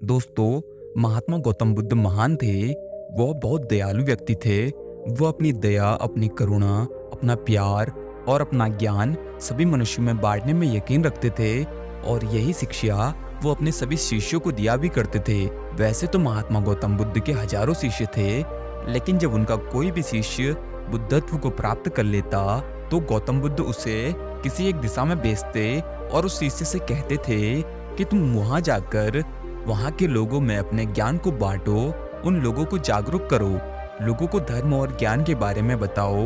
दोस्तों, महात्मा गौतम बुद्ध महान थे। वह बहुत दयालु व्यक्ति थे। वह अपनी दया, अपनी करुणा, अपना प्यार और अपना ज्ञान सभी मनुष्यों में बांटने में यकीन रखते थे और यही शिक्षा वो अपने सभी शिष्यों को दिया भी करते थे। वैसे तो महात्मा गौतम बुद्ध के हजारों शिष्य थे, लेकिन जब उनका कोई भी शिष्य बुद्धत्व को प्राप्त कर लेता तो गौतम बुद्ध उसे किसी एक दिशा में भेजते और उस शिष्य से कहते थे कि तुम वहां जाकर वहां के लोगों में अपने ज्ञान को बांटो, उन लोगों को जागरूक करो, लोगों को धर्म और ज्ञान के बारे में बताओ,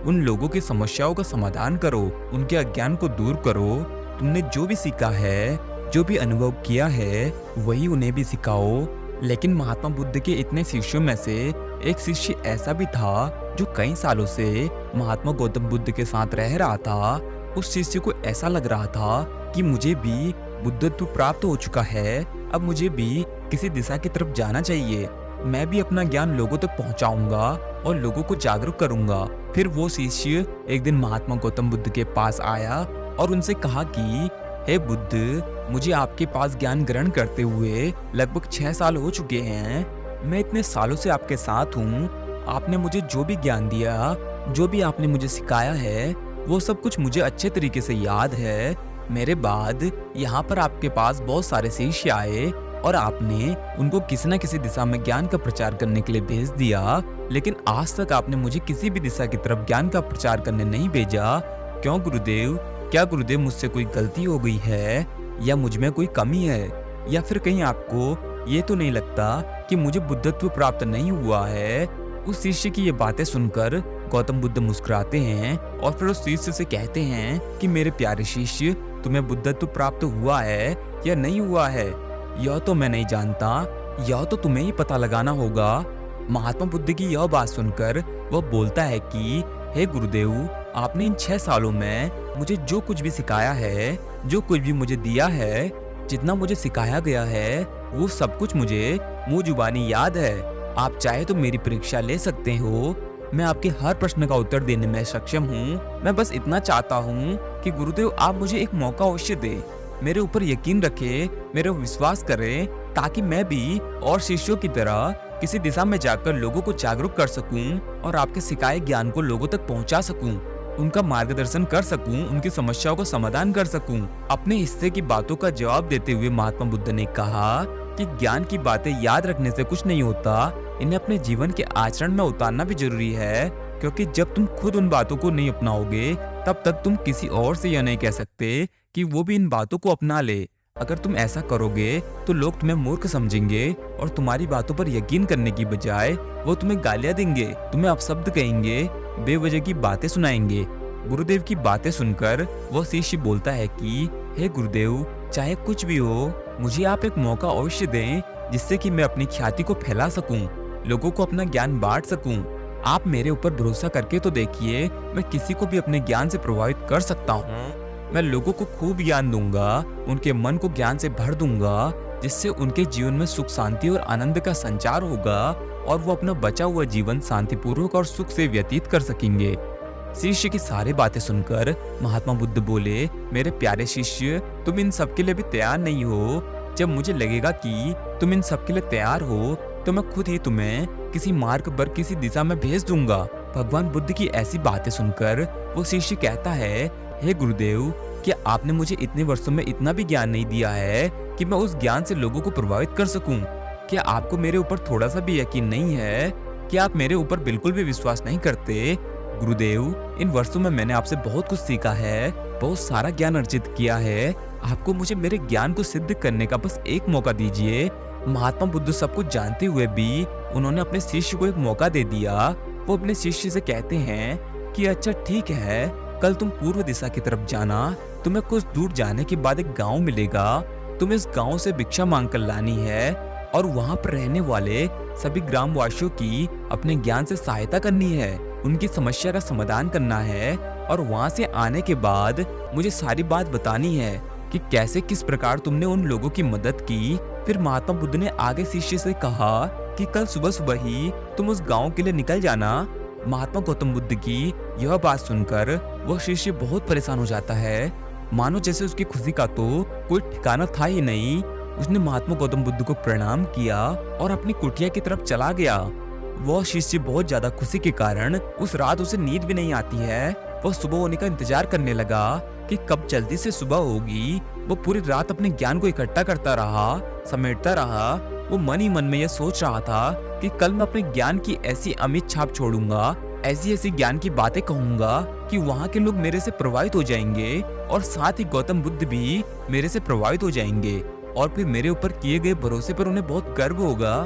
उन लोगों की समस्याओं का समाधान करो, उनके अज्ञान को दूर करो। तुमने जो भी सीखा है, जो भी अनुभव किया है, वही उन्हें भी सिखाओ। लेकिन महात्मा बुद्ध के इतने शिष्यों में से एक शिष्य ऐसा भी था जो कई सालों से महात्मा गौतम बुद्ध के साथ रह रहा था। उस शिष्य को ऐसा लग रहा था कि मुझे भी बुद्धत्व प्राप्त हो चुका है, अब मुझे भी किसी दिशा की तरफ जाना चाहिए। मैं भी अपना ज्ञान लोगों तक पहुंचाऊंगा और लोगों को जागरूक करूंगा। फिर वो शिष्य एक दिन महात्मा गौतम बुद्ध के पास आया और उनसे कहा कि हे बुद्ध, मुझे आपके पास ज्ञान ग्रहण करते हुए लगभग 6 साल हो चुके हैं। मैं इतने सालों से आपके साथ हूँ। आपने मुझे जो भी ज्ञान दिया, जो भी आपने मुझे सिखाया है, वो सब कुछ मुझे अच्छे तरीके से याद है। मेरे बाद यहाँ पर आपके पास बहुत सारे शिष्य आए और आपने उनको किसी न किसी दिशा में ज्ञान का प्रचार करने के लिए भेज दिया, लेकिन आज तक आपने मुझे किसी भी दिशा की तरफ ज्ञान का प्रचार करने नहीं भेजा। क्यों गुरुदेव? क्या गुरुदेव मुझसे कोई गलती हो गई है या मुझ में कोई कमी है, या फिर कहीं आपको ये तो नहीं लगता कि मुझे बुद्धत्व प्राप्त नहीं हुआ है? उस शिष्य की ये बातें सुनकर गौतम बुद्ध मुस्कुराते हैं और फिर उस शिष्य से कहते हैं कि मेरे प्यारे शिष्य, तुम्हें बुद्धत्व प्राप्त हुआ है या नहीं हुआ है, यह तो मैं नहीं जानता, यह तो तुम्हें ही पता लगाना होगा। महात्मा बुद्ध की यह बात सुनकर वह बोलता है कि हे गुरुदेव, आपने इन 6 सालों में मुझे जो कुछ भी सिखाया है, जो कुछ भी मुझे दिया है, जितना मुझे सिखाया गया है, वो सब कुछ मुझे मुंह जुबानी याद है। आप चाहे तो मेरी परीक्षा ले सकते हो, मैं आपके हर प्रश्न का उत्तर देने में सक्षम हूँ। मैं बस इतना चाहता हूँ कि गुरुदेव आप मुझे एक मौका अवश्य दे, मेरे ऊपर यकीन रखे, मेरे विश्वास करें, ताकि मैं भी और शिष्यों की तरह किसी दिशा में जाकर लोगों को जागरूक कर सकूं और आपके सिखाए ज्ञान को लोगों तक पहुंचा सकूं, उनका मार्गदर्शन कर सकूं, उनकी समस्याओं का समाधान कर सकूं। अपने हिस्से की बातों का जवाब देते हुए महात्मा बुद्ध ने कहा कि ज्ञान की बातें याद रखने से कुछ नहीं होता, इन्हें अपने जीवन के आचरण में उतारना भी जरूरी है, क्योंकि जब तुम खुद उन बातों को नहीं अपनाओगे तब तक तुम किसी और से यह नहीं कह सकते कि वो भी इन बातों को अपना ले। अगर तुम ऐसा करोगे तो लोग तुम्हें मूर्ख समझेंगे और तुम्हारी बातों पर यकीन करने की बजाय वो तुम्हें गालियां देंगे, तुम्हें अपशब्द कहेंगे, बेवजह की बातें सुनाएंगे। गुरुदेव की बातें सुनकर वह शिष्य बोलता है कि हे गुरुदेव, चाहे कुछ भी हो, मुझे आप एक मौका अवश्य दें जिससे कि मैं अपनी ख्याति को फैला सकूं, लोगों को अपना ज्ञान बांट सकूं। आप मेरे ऊपर भरोसा करके तो देखिए, मैं किसी को भी अपने ज्ञान से प्रभावित कर सकता हूँ। मैं लोगों को खूब ज्ञान दूंगा, उनके मन को ज्ञान से भर दूंगा, जिससे उनके जीवन में सुख, शांति और आनंद का संचार होगा और वो अपना बचा हुआ जीवन शांतिपूर्वक और सुख से व्यतीत कर सकेंगे। शिष्य की सारी बातें सुनकर महात्मा बुद्ध बोले, मेरे प्यारे शिष्य, तुम इन सब के लिए भी तैयार नहीं हो। जब मुझे लगेगा कि तुम इन सब के लिए तैयार हो तो मैं खुद ही तुम्हें किसी मार्ग पर, किसी दिशा में भेज दूंगा। भगवान बुद्ध की ऐसी बातें सुनकर वो शिष्य कहता है, हे गुरुदेव, क्या आपने मुझे इतने वर्षों में इतना भी ज्ञान नहीं दिया है कि मैं उस ज्ञान से लोगों को प्रभावित कर सकूं? क्या आपको मेरे ऊपर थोड़ा सा भी यकीन नहीं है? क्या आप मेरे ऊपर बिल्कुल भी विश्वास नहीं करते? गुरुदेव, इन वर्षों में मैंने आपसे बहुत कुछ सीखा है, बहुत सारा ज्ञान अर्जित किया है। आपको मुझे मेरे ज्ञान को सिद्ध करने का बस एक मौका दीजिए। महात्मा बुद्ध सब कुछ जानते हुए भी उन्होंने अपने शिष्य को एक मौका दे दिया। वो अपने शिष्य से कहते हैं कि अच्छा ठीक है, कल तुम पूर्व दिशा की तरफ जाना, तुम्हें कुछ दूर जाने के बाद एक गांव मिलेगा, तुम्हें इस गांव से भिक्षा मांग कर लानी है और वहां पर रहने वाले सभी ग्रामवासियों की अपने ज्ञान से सहायता करनी है, उनकी समस्या का समाधान करना है और वहां से आने के बाद मुझे सारी बात बतानी है कि कैसे, किस प्रकार तुमने उन लोगों की मदद की। फिर महात्मा बुद्ध ने आगे शिष्य से कहा कि कल सुबह सुबह ही तुम उस गांव के लिए निकल जाना। महात्मा गौतम बुद्ध की यह बात सुनकर वह शिष्य बहुत परेशान हो जाता है, मानो जैसे उसकी खुशी का तो कोई ठिकाना था ही नहीं। उसने महात्मा गौतम बुद्ध को प्रणाम किया और अपनी कुटिया की तरफ चला गया। वह शिष्य बहुत ज्यादा खुशी के कारण उस रात उसे नींद भी नहीं आती है। वह सुबह होने का इंतजार करने लगा कि कब जल्दी से सुबह होगी। वो पूरी रात अपने ज्ञान को इकट्ठा करता रहा, समेटता रहा। वो मन ही मन में यह सोच रहा था कि कल मैं अपने ज्ञान की ऐसी अमिट छाप छोड़ूंगा, ऐसी ऐसी ज्ञान की बातें कहूंगा कि वहाँ के लोग मेरे से प्रभावित हो जाएंगे और साथ ही गौतम बुद्ध भी मेरे से प्रभावित हो जाएंगे और फिर मेरे ऊपर किए गए भरोसे पर उन्हें बहुत गर्व होगा।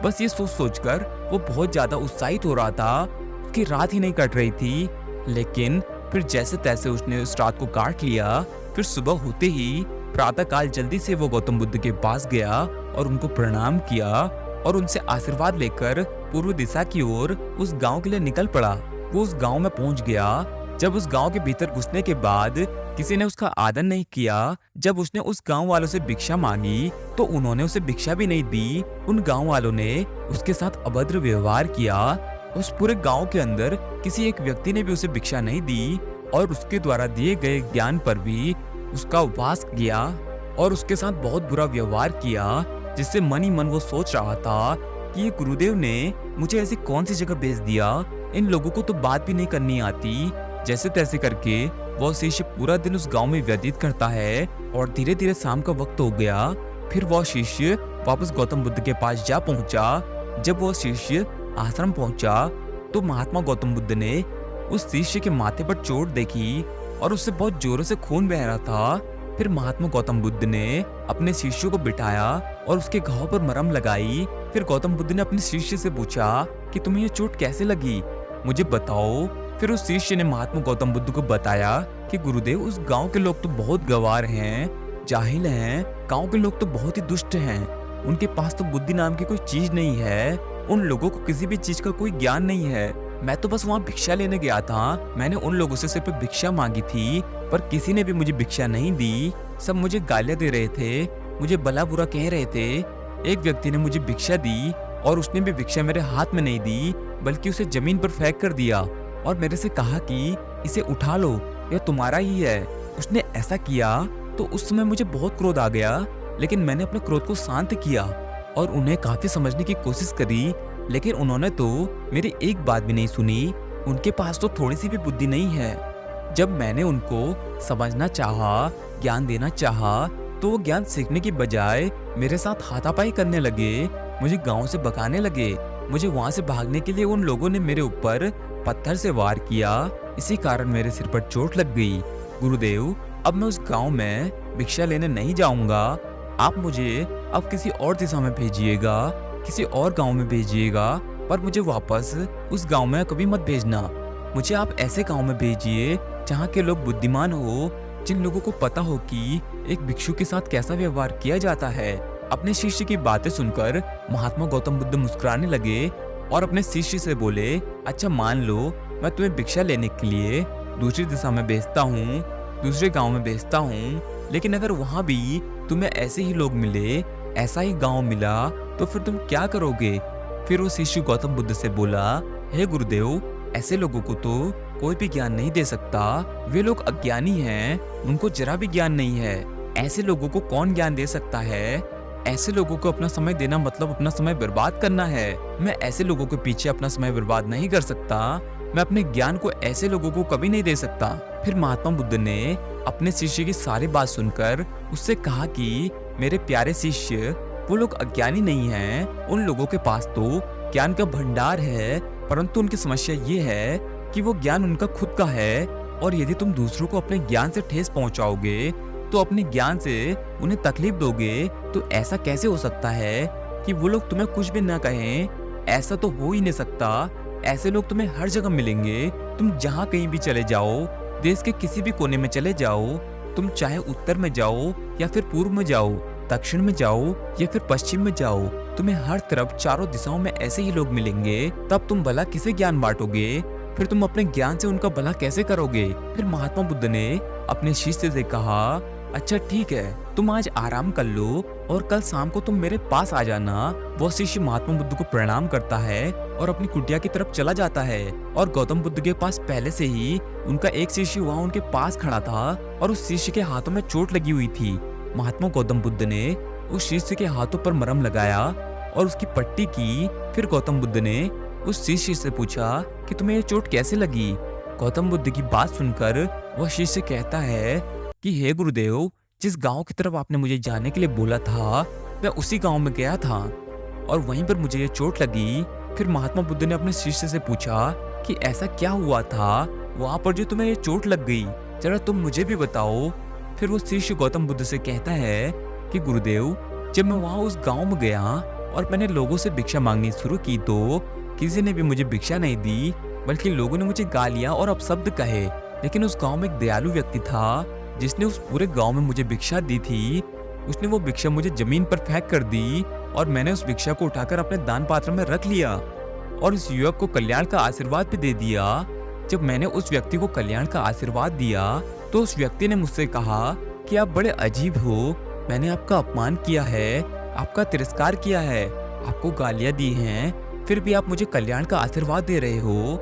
बस ये सोच सोचकर वो बहुत ज्यादा उत्साहित हो रहा था। उसकी रात ही नहीं कट रही थी, लेकिन फिर जैसे तैसे उसने उस रात को काट लिया। फिर सुबह होते ही प्रातः काल जल्दी से वो गौतम बुद्ध के पास गया और उनको प्रणाम किया और उनसे आशीर्वाद लेकर पूर्व दिशा की ओर उस गांव के लिए निकल पड़ा। वो उस गांव में पहुंच गया। जब उस गांव के भीतर घुसने के बाद किसी ने उसका आदर नहीं किया। जब उसने उस गांव वालों से भिक्षा मांगी तो उन्होंने उसे भिक्षा भी नहीं दी। उन गांव वालों ने उसके साथ अभद्र व्यवहार किया। उस पूरे गांव के अंदर किसी एक व्यक्ति ने भी उसे भिक्षा नहीं दी और उसके द्वारा दिए गए ज्ञान पर भी उसका उपवास किया और उसके साथ बहुत बुरा व्यवहार किया, जिससे मन ही मन वो सोच रहा था कि ये गुरुदेव ने मुझे ऐसी कौन सी जगह भेज दिया। इन लोगों को तो बात भी नहीं करनी आती। जैसे तैसे करके वो शिष्य पूरा दिन उस गांव में व्यतीत करता है और धीरे धीरे शाम का वक्त हो गया। फिर वो शिष्य वापस गौतम बुद्ध के पास जा पहुंचा। जब वो शिष्य आश्रम पहुंचा तो महात्मा गौतम बुद्ध ने उस शिष्य के माथे पर चोट देखी और उससे बहुत जोरों से खून बह रहा था। फिर महात्मा गौतम बुद्ध ने अपने शिष्य को बिठाया और उसके घाव पर मरहम लगाई। फिर गौतम बुद्ध ने अपने शिष्य से पूछा कि तुम्हें ये चोट कैसे लगी, मुझे बताओ। फिर उस शिष्य ने महात्मा गौतम बुद्ध को बताया कि गुरुदेव, उस गांव के लोग तो बहुत गंवार हैं, जाहिल हैं। गांव के लोग तो बहुत ही दुष्ट हैं। उनके पास तो बुद्धि नाम की कोई चीज नहीं है। उन लोगों को किसी भी चीज का कोई ज्ञान नहीं है। मैं तो बस वहाँ भिक्षा लेने गया था। मैंने उन लोगों से सिर्फ भिक्षा मांगी थी, पर किसी ने भी मुझे भिक्षा नहीं दी। सब मुझे गालियां दे रहे थे, मुझे भला बुरा कह रहे थे। एक व्यक्ति ने मुझे भिक्षा दी और उसने भी भिक्षा मेरे हाथ में नहीं दी, बल्कि उसे जमीन पर फेंक कर दिया और मेरे से कहा कि इसे उठा लो, यह तुम्हारा ही है। उसने ऐसा किया तो उस समय मुझे बहुत क्रोध आ गया, लेकिन मैंने अपने क्रोध को शांत किया और उन्हें काफी समझने की कोशिश करी, लेकिन उन्होंने तो मेरी एक बात भी नहीं सुनी। उनके पास तो थोड़ी सी भी बुद्धि नहीं है। जब मैंने उनको समझना चाहा, ज्ञान देना चाहा, तो वो ज्ञान सीखने की बजाय मेरे साथ हाथापाई करने लगे, मुझे गांव से भगाने लगे। मुझे वहां से भागने के लिए उन लोगों ने मेरे ऊपर पत्थर से वार किया। इसी कारण मेरे सिर पर चोट लग गई। गुरुदेव, अब मैं उस गांव में भिक्षा लेने नहीं जाऊंगा। आप मुझे अब किसी और दिशा में भेजिएगा, किसी और गांव में भेजिएगा, पर मुझे वापस उस गांव में कभी मत भेजना। मुझे आप ऐसे गांव में भेजिए जहां के लोग बुद्धिमान हो, जिन लोगों को पता हो कि एक भिक्षु के साथ कैसा व्यवहार किया जाता है। अपने शिष्य की बातें सुनकर महात्मा गौतम बुद्ध मुस्कुराने लगे और अपने शिष्य से बोले, अच्छा मान लो मैं तुम्हें भिक्षा लेने के लिए दूसरी दिशा में भेजता हूँ, दूसरे गांव में भेजता हूँ, लेकिन अगर वहां भी तुम्हें ऐसे ही लोग मिले, ऐसा ही गांव मिला, तो फिर तुम क्या करोगे? फिर वो शिष्य गौतम बुद्ध से बोला, हे गुरुदेव, ऐसे लोगों को तो कोई भी ज्ञान नहीं दे सकता। वे लोग अज्ञानी हैं, उनको जरा भी ज्ञान नहीं है। ऐसे लोगों को कौन ज्ञान दे सकता है? ऐसे लोगों को अपना समय देना मतलब अपना समय बर्बाद करना है। मैं ऐसे लोगों के पीछे अपना समय बर्बाद नहीं कर सकता। मैं अपने ज्ञान को ऐसे लोगों को कभी नहीं दे सकता। फिर महात्मा बुद्ध ने अपने शिष्य की सारी बात सुनकर उससे कहा कि मेरे प्यारे शिष्य, वो लोग अज्ञानी नहीं हैं। उन लोगों के पास तो ज्ञान का भंडार है, परंतु उनकी समस्या ये है कि वो ज्ञान उनका खुद का है, और यदि तुम दूसरों को अपने ज्ञान से ठेस पहुंचाओगे तो अपने ज्ञान से उन्हें तकलीफ दोगे, तो ऐसा कैसे हो सकता है कि वो लोग तुम्हें कुछ भी ना कहें? ऐसा तो हो ही नहीं सकता। ऐसे लोग तुम्हें हर जगह मिलेंगे। तुम जहाँ कहीं भी चले जाओ, देश के किसी भी कोने में चले जाओ, तुम चाहे उत्तर में जाओ या फिर पूर्व में जाओ, दक्षिण में जाओ या फिर पश्चिम में जाओ, तुम्हें हर तरफ चारों दिशाओं में ऐसे ही लोग मिलेंगे। तब तुम भला किसे ज्ञान बांटोगे? फिर तुम अपने ज्ञान से उनका भला कैसे करोगे? फिर महात्मा बुद्ध ने अपने शिष्य से कहा, अच्छा ठीक है, तुम आज आराम कर लो और कल शाम को तुम मेरे पास आ जाना। वो शिष्य महात्मा बुद्ध को प्रणाम करता है और अपनी कुटिया की तरफ चला जाता है। और गौतम बुद्ध के पास पहले से ही उनका एक शिष्य वहाँ उनके पास खड़ा था और उस शिष्य के हाथों में चोट लगी हुई थी। महात्मा गौतम बुद्ध ने उस शिष्य के हाथों पर मरहम लगाया और उसकी पट्टी की। फिर गौतम बुद्ध ने उस शिष्य से पूछा कि तुम्हें ये चोट कैसे लगी। गौतम बुद्ध की बात सुनकर वह शिष्य कहता है कि हे गुरुदेव, जिस गांव की तरफ आपने मुझे जाने के लिए बोला था, मैं उसी गांव में गया था और वहीं पर मुझे ये चोट लगी। फिर महात्मा बुद्ध ने अपने शिष्य से पूछा कि ऐसा क्या हुआ था वहां पर जो तुम्हें ये चोट लग गई, जरा तुम मुझे भी बताओ। फिर वो शिष्य गौतम बुद्ध से कहता है कि गुरुदेव, जब मैं वहां उस गांव में गया और मैंने लोगों से भिक्षा मांगनी शुरू की तो किसी ने भी मुझे भिक्षा नहीं दी, बल्कि लोगों ने मुझे गालियां और अपशब्द कहे। लेकिन उस गांव में एक दयालु व्यक्ति था जिसने उस पूरे गांव में मुझे भिक्षा दी थी। उसने वो भिक्षा मुझे जमीन पर फेंक कर दी और मैंने उस भिक्षा को उठाकर अपने दान पात्र में रख लिया और इस युवक को कल्याण का आशीर्वाद भी दे दिया। जब मैंने उस व्यक्ति को कल्याण का आशीर्वाद दिया तो उस व्यक्ति ने मुझसे कहा कि आप बड़े अजीब हो, मैंने आपका अपमान किया है, आपका तिरस्कार किया है, आपको गालियां दी हैं, फिर भी आप मुझे कल्याण का आशीर्वाद दे रहे हो।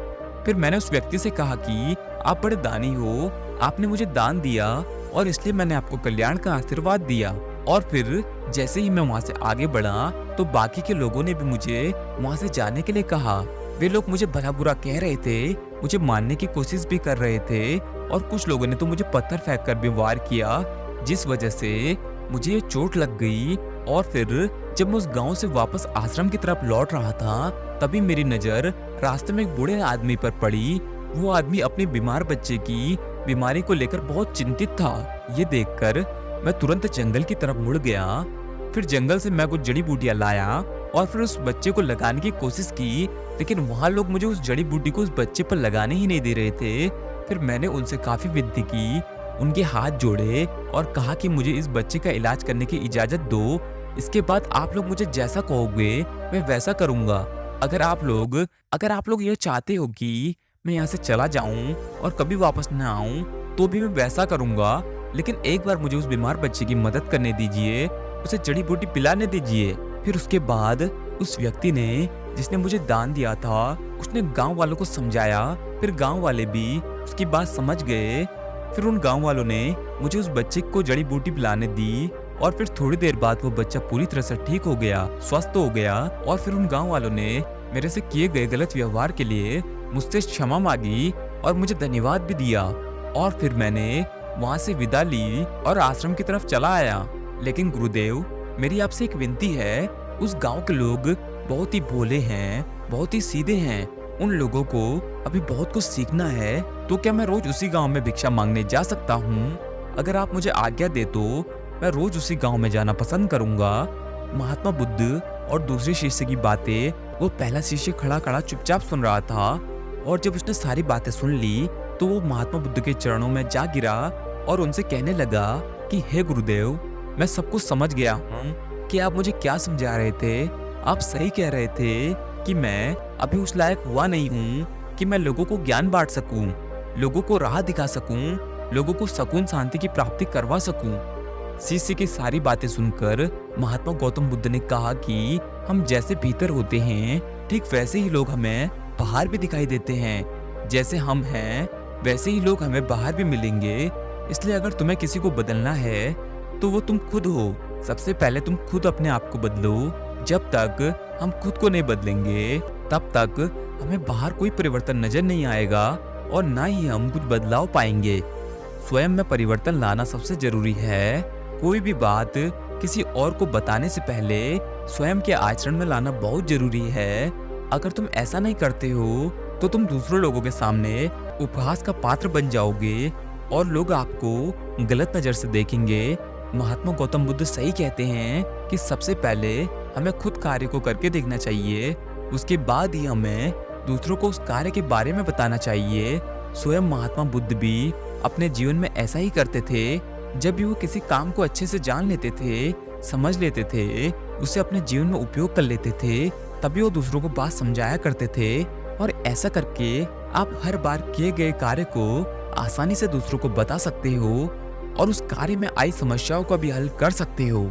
फिर मैंने उस व्यक्ति से कहा कि आप बड़े दानी हो, आपने मुझे दान दिया और इसलिए मैंने आपको कल्याण का आशीर्वाद दिया। और फिर जैसे ही मैं वहां से आगे बढ़ा तो बाकी के लोगों ने भी मुझे वहां से जाने के लिए कहा। वे लोग मुझे भला बुरा कह रहे थे, मुझे मारने की कोशिश भी कर रहे थे और कुछ लोगों ने तो मुझे पत्थर फेंक कर भी वार किया, जिस वजह से मुझे ये चोट लग गई। और फिर जब मैं उस गांव से वापस आश्रम की तरफ लौट रहा था तभी मेरी नजर रास्ते में एक बूढ़े आदमी पर पड़ी। वो आदमी अपने बीमार बच्चे की बीमारी को लेकर बहुत चिंतित था। ये देखकर मैं तुरंत जंगल की तरफ मुड़ गया। फिर जंगल से मैं कुछ जड़ी बूटियां लाया और फिर उस बच्चे को लगाने की कोशिश की, लेकिन वहां लोग मुझे उस जड़ी बूटी को उस बच्चे पर लगाने ही नहीं दे रहे थे। फिर मैंने उनसे काफी विनती की, उनके हाथ जोड़े और कहा कि मुझे इस बच्चे का इलाज करने की इजाजत दो। इसके बाद आप लोग मुझे जैसा कहोगे मैं वैसा करूंगा। अगर आप लोग ये चाहते हो कि मैं यहाँ से चला जाऊं और कभी वापस न आऊं तो भी मैं वैसा करूंगा, लेकिन एक बार मुझे उस बीमार बच्चे की मदद करने दीजिए, उसे जड़ी बूटी पिलाने दीजिए। फिर उसके बाद उस व्यक्ति ने जिसने मुझे दान दिया था उसने गांव वालों को समझाया। फिर गांव वाले भी उसकी बात समझ गए। फिर उन गांव वालों ने मुझे उस बच्चे को जड़ी बूटी पिलाने दी और फिर थोड़ी देर बाद वो बच्चा पूरी तरह से ठीक हो गया, स्वस्थ हो गया। और फिर उन गांव वालों ने मेरे से किए गए गलत व्यवहार के लिए मुझसे क्षमा मांगी और मुझे धन्यवाद भी दिया। और फिर मैंने वहां से विदा ली और आश्रम की तरफ चला आया। लेकिन गुरुदेव, मेरी आपसे एक विनती है, उस गांव के लोग बहुत ही भोले हैं, बहुत ही सीधे हैं, उन लोगों को अभी बहुत कुछ सीखना है। तो क्या मैं रोज उसी गांव में भिक्षा मांगने जा सकता हूँ? अगर आप मुझे आज्ञा दे तो मैं रोज उसी गांव में जाना पसंद करूंगा। महात्मा बुद्ध और दूसरे शिष्य की बातें वो पहला शिष्य खड़ा खड़ा चुपचाप सुन रहा था और जब उसने सारी बातें सुन ली तो वो महात्मा बुद्ध के चरणों में जा गिरा और उनसे कहने लगा कि हे गुरुदेव, मैं सब कुछ समझ गया हूँ कि आप मुझे क्या समझा रहे थे। आप सही कह रहे थे कि मैं अभी उस लायक हुआ नहीं हूँ कि मैं लोगों को ज्ञान बांट सकूं, लोगों को राह दिखा सकूं, लोगों को सुकून शांति की प्राप्ति करवा सकूं। शिष्य की सारी बातें सुनकर महात्मा गौतम बुद्ध ने कहा कि हम जैसे भीतर होते हैं ठीक वैसे ही लोग हमें बाहर भी दिखाई देते हैं। जैसे हम हैं वैसे ही लोग हमें बाहर भी मिलेंगे। इसलिए अगर तुम्हें किसी को बदलना है तो वो तुम खुद हो। सबसे पहले तुम खुद अपने आप को बदलो। जब तक हम खुद को नहीं बदलेंगे तब तक हमें बाहर कोई परिवर्तन नजर नहीं आएगा और ना ही हम कुछ बदलाव पाएंगे। स्वयं में परिवर्तन लाना सबसे जरूरी है। कोई भी बात किसी और को बताने से पहले स्वयं के आचरण में लाना बहुत जरूरी है। अगर तुम ऐसा नहीं करते हो तो तुम दूसरों लोगों के सामने उपहास का पात्र बन जाओगे और लोग आपको गलत नजर से देखेंगे। महात्मा गौतम बुद्ध सही कहते हैं कि सबसे पहले हमें खुद कार्य को करके देखना चाहिए, उसके बाद ही हमें दूसरों को उस कार्य के बारे में बताना चाहिए। स्वयं महात्मा बुद्ध भी अपने जीवन में ऐसा ही करते थे। जब भी वो किसी काम को अच्छे से जान लेते थे, समझ लेते थे, उसे अपने जीवन में उपयोग कर लेते थे, तभी वो दूसरों को बात समझाया करते थे। और ऐसा करके आप हर बार किए गए कार्य को आसानी से दूसरों को बता सकते हो और उस कार्य में आई समस्याओं का भी हल कर सकते हो।